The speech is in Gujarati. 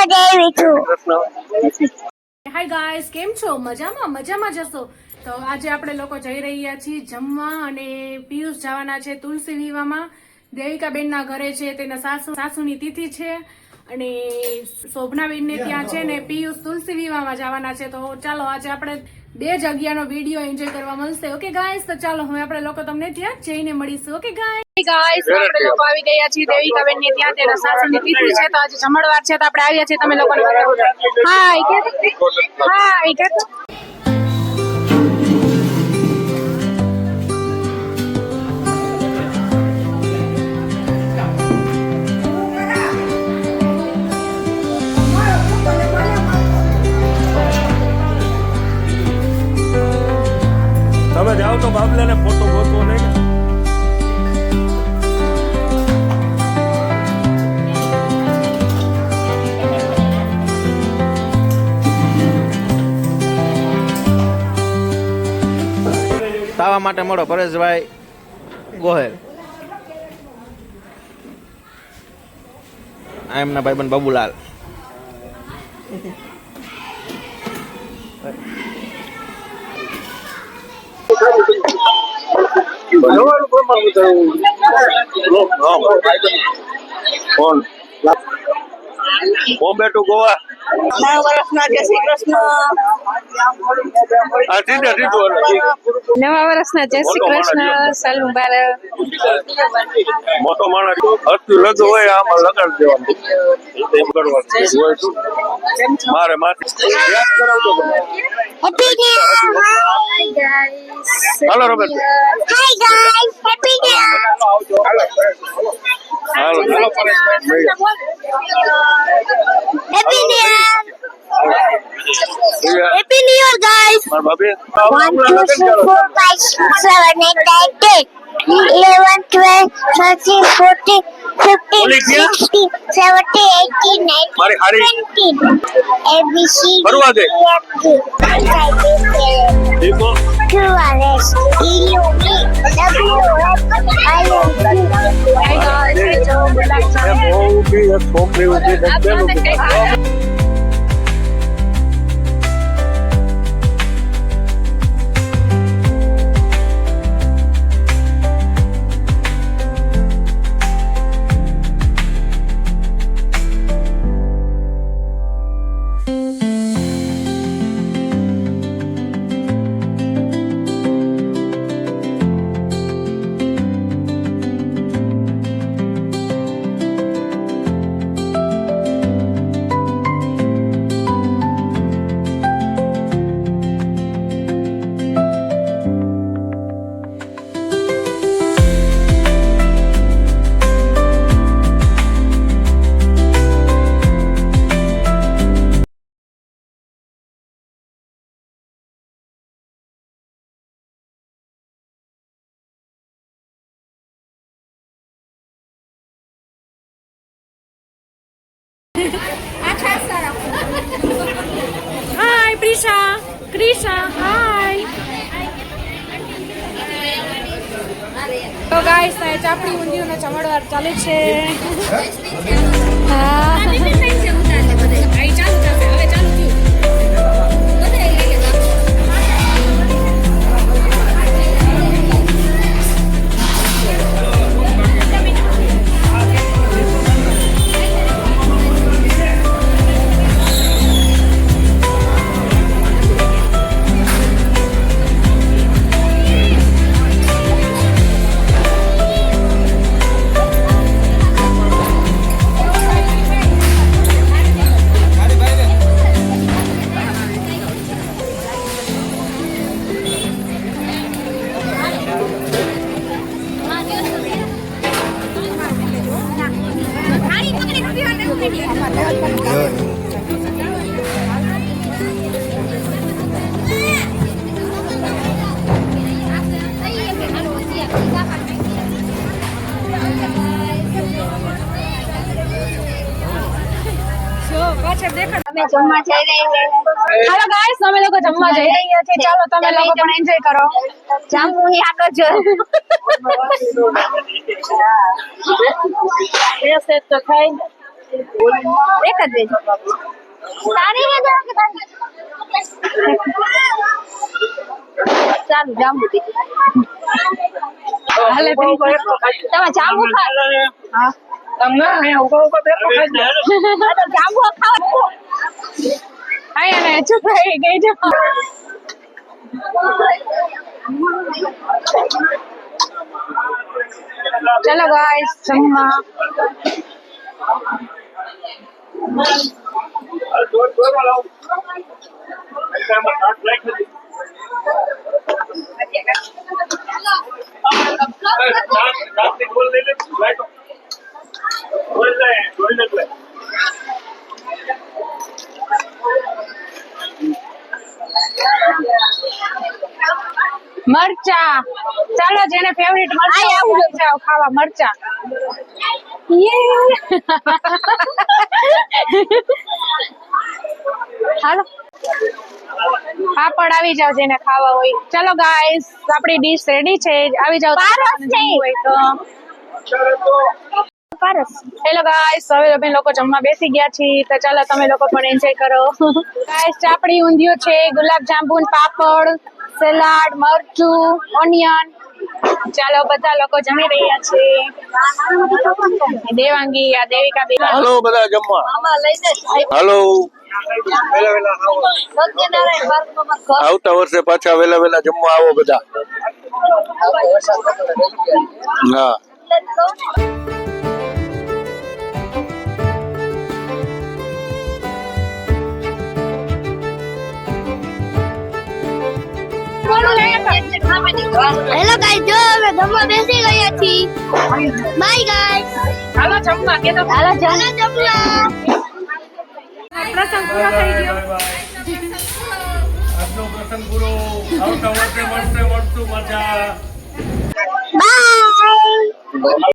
હાય ગાઈસ, કેમ છો? મજામાં જશો? તો આજે આપણે લોકો જઈ રહ્યા છીએ જમવા અને પિયુષ જવાના છે તુલસી વિવાહમાં. દેવિકાબેન ના ઘરે છે, તેના સાસુની તિથિ છે અને શોભનાબેન ને ત્યાં છે ને પિયુષ તુલસી વિવાહમાં જવાના છે. તો ચાલો આજે આપણે બે જગ્યાનો વિડીયો એન્જોય કરવા મળશે. ઓકે ગાઈસ, તો ચાલો હવે આપણે લોકો તમને ત્યાં જઈને મળીશું. ઓકે ગાઈસ, આપણે લોકો આવી ગયા છીએ દેવિકાબેન ને ત્યાં, તેના સાસુની તિથિ છે તો આજે જમણવાર છે તો આપણે આવ્યા છીએ તમે લોકોને હાય કે તમે જાઓ તો બાબલાને ફોટો ગોતવો નહીં. તાવા માટે મળો પરેશભાઈ ગોહેલ. આ એમના ભાઈબંધ બાબુલાલ. બોમ્બે ટુ ગોવા. 9 વર્ષના જય શ્રી કૃષ્ણ. નવા વર્ષના જય શ્રી કૃષ્ણ. સાલ મુબારક. મોટો માણસ હતું લગ હોય આમાં લગાડ દેવાનું. એમ કરવાનું મારે માથે યાદ કરાવજો. Hello Robert. Hi guys, happy new year. Hello happy new year. Happy new year guys. મારા ભાભી 1 2 3 4 5 6 7 8 9 10 11 12 13 14 15 16 17 18 19 ABC ફરવા દે. દીપો QRS છોકરી ઉભી હાય પ્રિશા, ક્રિશા, હાય. તો ગાઈસ, આ ચાપડી ઊંધિયું નો જમણવાર ચાલે છે. હા જમવા જઈ રહ્યા છીએ. હાલો ગાઈસ, અમે લોકો જમવા જઈ રહ્યા છીએ. ચાલો તમે લોકો પણ એન્જોય કરો. જાંબુની આગળ જો. તો ખાઈ એક જ વેજ તારી વેજ કે તારી ચાલુ જાંબુ હાલે તમે જાંબુ ખા હા તમને અહીંયા ઉભો ઉભો બેઠો ખાઈ જાય તો જાંબુ ખાવા અહીંયા ને ચૂપ રહી ગઈ જો ચલો ગાઈસ જમવા મરચા ચાલો જેને ફેવરિટ મરચા આવું જાવ ખાવા મરચા હાલો પાપડ આવી જાવ જેને ખાવા હોય ચલો ગાઈસ આપણી ડીશ રેડી છે આવી જાવ હોય તો હેલો ગાઈસ હવે અમે લોકો જમવા બેસી ગયા છીએ તો ચાલો તમે લોકો પણ એન્જોય કરો ગાઈસ ચાપડી ઊંધિયું છે ગુલાબ જાંબુ પાપડ સલાડ મરચું ઓનિયન ચાલો બધા લોકો જમી રહ્યા છે દેવાંગી આ દેવિકા બેન હાલો બધા જમવા હાલો આવતા વર્ષે પાછા વેલા વેલા જમવા આવો બધા હા હેલો ગાઈસ જો અમે જમવા બેસી ગયા છીએ બાય ગાઈસ હાલો જમવા કે તો હાલો જમવા પ્રસંગ પૂરો થઈ ગયો આજનો પ્રસંગ પૂરો આવતા વર્ષે મળશું પાછા બાય